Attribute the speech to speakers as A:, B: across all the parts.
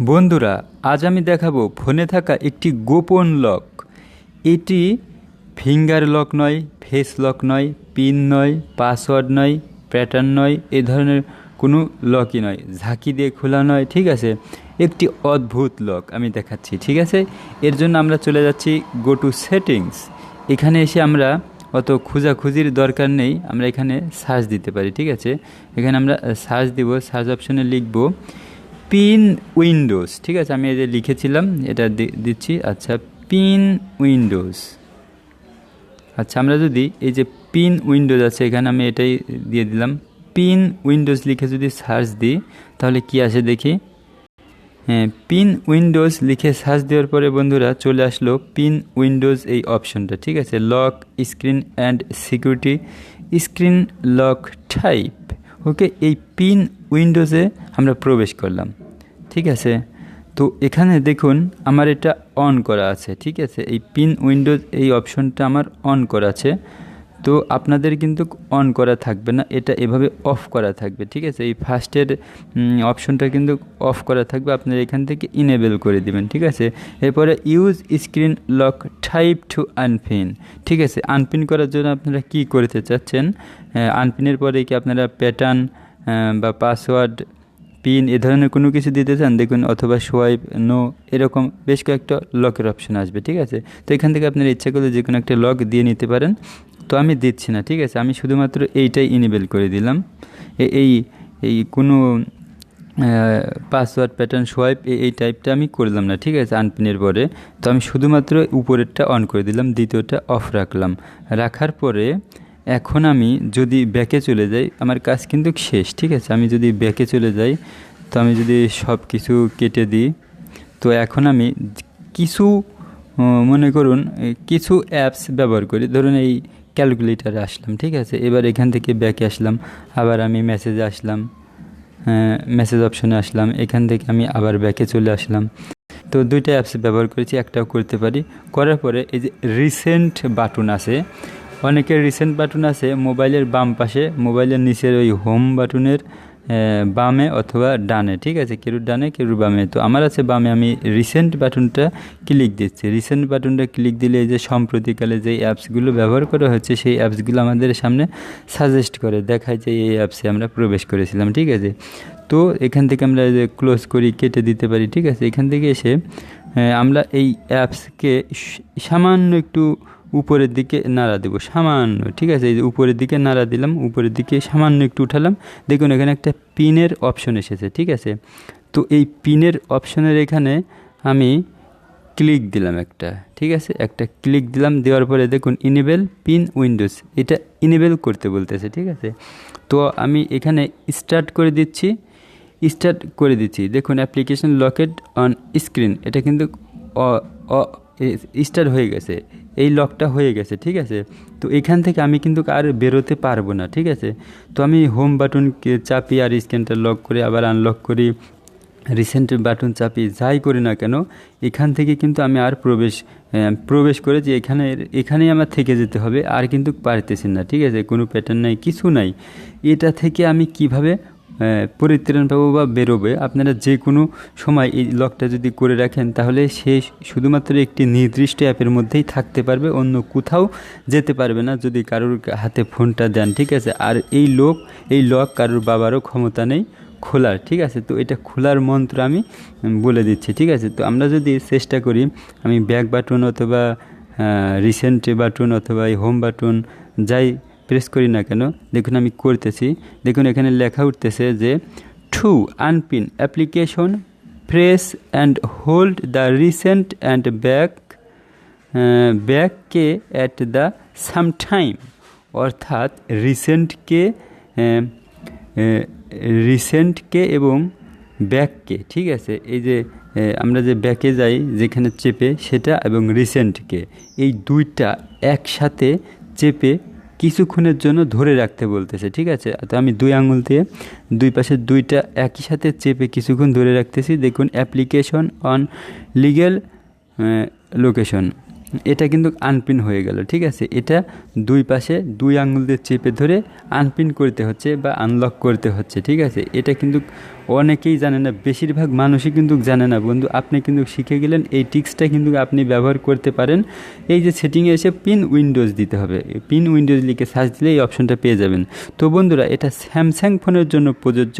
A: বন্ধুরা, আজ আমি দেখাবো ফোনে থাকা একটি গোপন লক। এটি ফিঙ্গার লক নয়, ফেস লক নয়, পিন নয়, পাসওয়ার্ড নয়, প্যাটার্ন নয়, এ ধরনের কোনো লকই নয়, ঝাঁকি দিয়ে খোলা নয়। ঠিক আছে, একটি অদ্ভুত লক আমি দেখাচ্ছি। ঠিক আছে, এর জন্য আমরা চলে যাচ্ছি গো টু সেটিংস। এখানে এসে আমরা অত খোঁজাখুঁজির দরকার নেই, আমরা এখানে সার্চ দিতে পারি। ঠিক আছে, এখানে আমরা সার্চ দিব, সার্চ অপশনে লিখব পিন উইন্ডোজ। ঠিক আছে, আমি এই যে লিখেছিলাম এটা দিচ্ছি। আচ্ছা, পিন উইন্ডোজ। আচ্ছা, আমরা যদি এই যে পিন উইন্ডোজ আছে এখানে আমি এটাই দিয়ে দিলাম। পিন উইন্ডোজ লিখে যদি সার্চ দিই তাহলে কি আসে দেখি। হ্যাঁ, পিন উইন্ডোজ লিখে সার্চ দেওয়ার পরে বন্ধুরা চলে আসলো পিন উইন্ডোজ এই অপশনটা। ঠিক আছে, lock screen and security screen lock type. Okay, এই পিন উইন্ডোজে আমরা প্রবেশ করলাম। ঠিক আছে, তো এখানে দেখুন আমার এটা অন করা আছে। ঠিক আছে, এই পিন উইন্ডোজ এই অপশনটা আমার অন করা আছে। তো আপনাদের কিন্তু অন করা থাকবে না, এটা এভাবে অফ করা থাকবে। ঠিক আছে, এই ফার্স্টের অপশনটা কিন্তু অফ করা থাকবে, আপনারা এখান থেকে ইনেবল করে দিবেন। ঠিক আছে, এরপরে use screen lock type to unpin. ঠিক আছে, আনপিন করার জন্য আপনারা কি করতে চাচ্ছেন, আনপিনের পরে কি আপনারা প্যাটার্ন বা পাসওয়ার্ড, পিন এ ধরনের কোনো কিছু দিতে চান দেখুন, অথবা সোয়াইপ, নো, এরকম বেশ কয়েকটা লকের অপশন আসবে। ঠিক আছে, তো এখান থেকে আপনার ইচ্ছা করলে যে কোনো একটা লক দিয়ে নিতে পারেন। তো আমি দিচ্ছি না। ঠিক আছে, আমি শুধুমাত্র এইটাই ইনেবল করে দিলাম। এই এই কোনো পাসওয়ার্ড, প্যাটার্ন, সোয়াইপ এই টাইপটা আমি করলাম না। ঠিক আছে, আনপিনের পরে তো আমি শুধুমাত্র উপরেরটা অন করে দিলাম, দ্বিতীয়টা অফ রাখলাম। রাখার পরে এখন আমি যদি ব্যাকে চলে যাই আমার কাজ কিন্তু শেষ। ঠিক আছে, আমি যদি ব্যাকে চলে যাই, তো আমি যদি সব কিছু কেটে দিই, তো এখন আমি কিছু মনে করুন কিছু অ্যাপস ব্যবহার করি। ধরুন এই ক্যালকুলেটারে আসলাম। ঠিক আছে, এবার এখান থেকে ব্যাকে আসলাম, আবার আমি মেসেজে আসলাম, মেসেজ অপশনে আসলাম, এখান থেকে আমি আবার ব্যাকে চলে আসলাম। তো দুইটা অ্যাপস ব্যবহার করেছি, একটাও করতে পারি। করার পরে এই যে রিসেন্ট বাটন আছে, অনেকের রিসেন্ট বাটন আছে মোবাইলের বাম পাশে, মোবাইলের নিচের ওই হোম বাটনের বামে অথবা ডানে। ঠিক আছে, কেরুর ডানে কেরুর বামে, তো আমার আছে বামে। আমি রিসেন্ট বাটনটা ক্লিক দিচ্ছি। রিসেন্ট বাটনটা ক্লিক দিলে এই যে সম্প্রতিকালে যে অ্যাপসগুলো ব্যবহার করা হচ্ছে সেই অ্যাপসগুলো আমাদের সামনে সাজেস্ট করে, দেখায় যে এই অ্যাপসে আমরা প্রবেশ করেছিলাম। ঠিক আছে, তো এখান থেকে আমরা যে ক্লোজ করি, কেটে দিতে পারি। ঠিক আছে, এখান থেকে এসে আমরা এই অ্যাপসকে সামান্য একটু উপরের দিকে নাড়া দেবো, সামান্য। ঠিক আছে, এই যে উপরের দিকে নাড়া দিলাম, উপরের দিকে সামান্য একটু উঠালাম, দেখুন এখানে একটা পিনের অপশন এসেছে। ঠিক আছে, তো এই পিনের অপশনের এখানে আমি ক্লিক দিলাম একটা। ঠিক আছে, একটা ক্লিক দিলাম, দেওয়ার পরে দেখুন ইনেবল পিন উইন্ডোজ, এটা ইনেবল করতে বলতেছে। ঠিক আছে, তো আমি এখানে স্টার্ট করে দিচ্ছি, দেখুন অ্যাপ্লিকেশন লকেড অন স্ক্রিন, এটা কিন্তু স্টার্ট হয়ে গেছে, এই লকটা হয়ে গেছে। ঠিক আছে, তো এখান থেকে আমি কিন্তু আর বেরোতে পারবো না। ঠিক আছে, তো আমি হোম বাটনকে চাপি আর স্ক্রিনটা লক করে আবার আনলক করি, রিসেন্ট বাটন চাপি, যাই করি না কেন এখান থেকে কিন্তু আমি আর প্রবেশ করে যে এখানেই আমার থেকে যেতে হবে, আর কিন্তু পারতেছি না। ঠিক আছে, কোনো প্যাটার্ন নাই, কিছু নাই। এটা থেকে আমি কিভাবে পরিত্রাণ পাবো বা বেরোবে, আপনারা যে কোনো সময় এই লকটা যদি করে রাখেন তাহলে সে শুধুমাত্র একটি নির্দিষ্ট অ্যাপের মধ্যেই থাকতে পারবে, অন্য কোথাও যেতে পারবে না যদি কারোর হাতে ফোনটা দেন। ঠিক আছে, আর এই লক কারোর বাবারও ক্ষমতা নেই খোলার। ঠিক আছে, তো এটা খোলার মন্ত্র আমি বলে দিচ্ছি। ঠিক আছে, তো আমরা যদি চেষ্টা করি, আমি ব্যাক বাটন অথবা রিসেন্ট বাটন অথবা এই হোম বাটন যাই প্রেস করি না কেন, দেখুন আমি করতেছি, দেখুন এখানে লেখা উঠতেছে যে to unpin application press and hold the recent and ব্যাককে অ্যাট দ্য সাম টাইম, অর্থাৎ রিসেন্টকে এবং ব্যাককে। ঠিক আছে, এই যে আমরা যে ব্যাকে যাই যেখানে চেপে সেটা, এবং রিসেন্টকে, এই দুইটা একসাথে চেপে কিছুক্ষণের জন্য ধরে রাখতে বলতেছে। ঠিক আছে, তো আমি দুই আঙুল দিয়ে দুই পাশে দুইটা একই সাথে চেপে কিছুক্ষণ ধরে রাখতেছি। দেখুন অ্যাপ্লিকেশন অন লিগ্যাল লোকেশন, এটা কিন্তু আনপিন হয়ে গেল, ঠিক আছে। এটা দুই পাশে 2 আঙুল দিয়ে চেপে ধরে আনপিন করতে হচ্ছে বা আনলক করতে হচ্ছে, ঠিক আছে। এটা কিন্তু অনেকেই জানে না, বেশিরভাগ মানুষই কিন্তু জানে না বন্ধু। আপনি কিন্তু শিখে গেলেন, এই টিক্সটা কিন্তু আপনি ব্যবহার করতে পারেন। এই যে সেটিংয়ে এসে পিন উইন্ডোজ দিতে হবে, পিন উইন্ডোজ লিখে সার্চ দিলে এই অপশনটা পেয়ে যাবেন। তো বন্ধুরা, এটা স্যামসাং ফোনের জন্য প্রযোজ্য।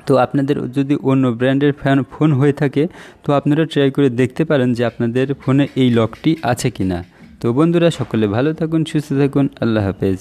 A: তো আপনাদের যদি অন্য ব্র্যান্ডের ফোন হয়ে থাকে, তো আপনারা ট্রাই করে দেখতে পারেন যে আপনাদের ফোনে এই লকটি আছে কি না। তো বন্ধুরা, সকলে ভালো থাকুন, সুস্থ থাকুন, আল্লাহ হাফেজ।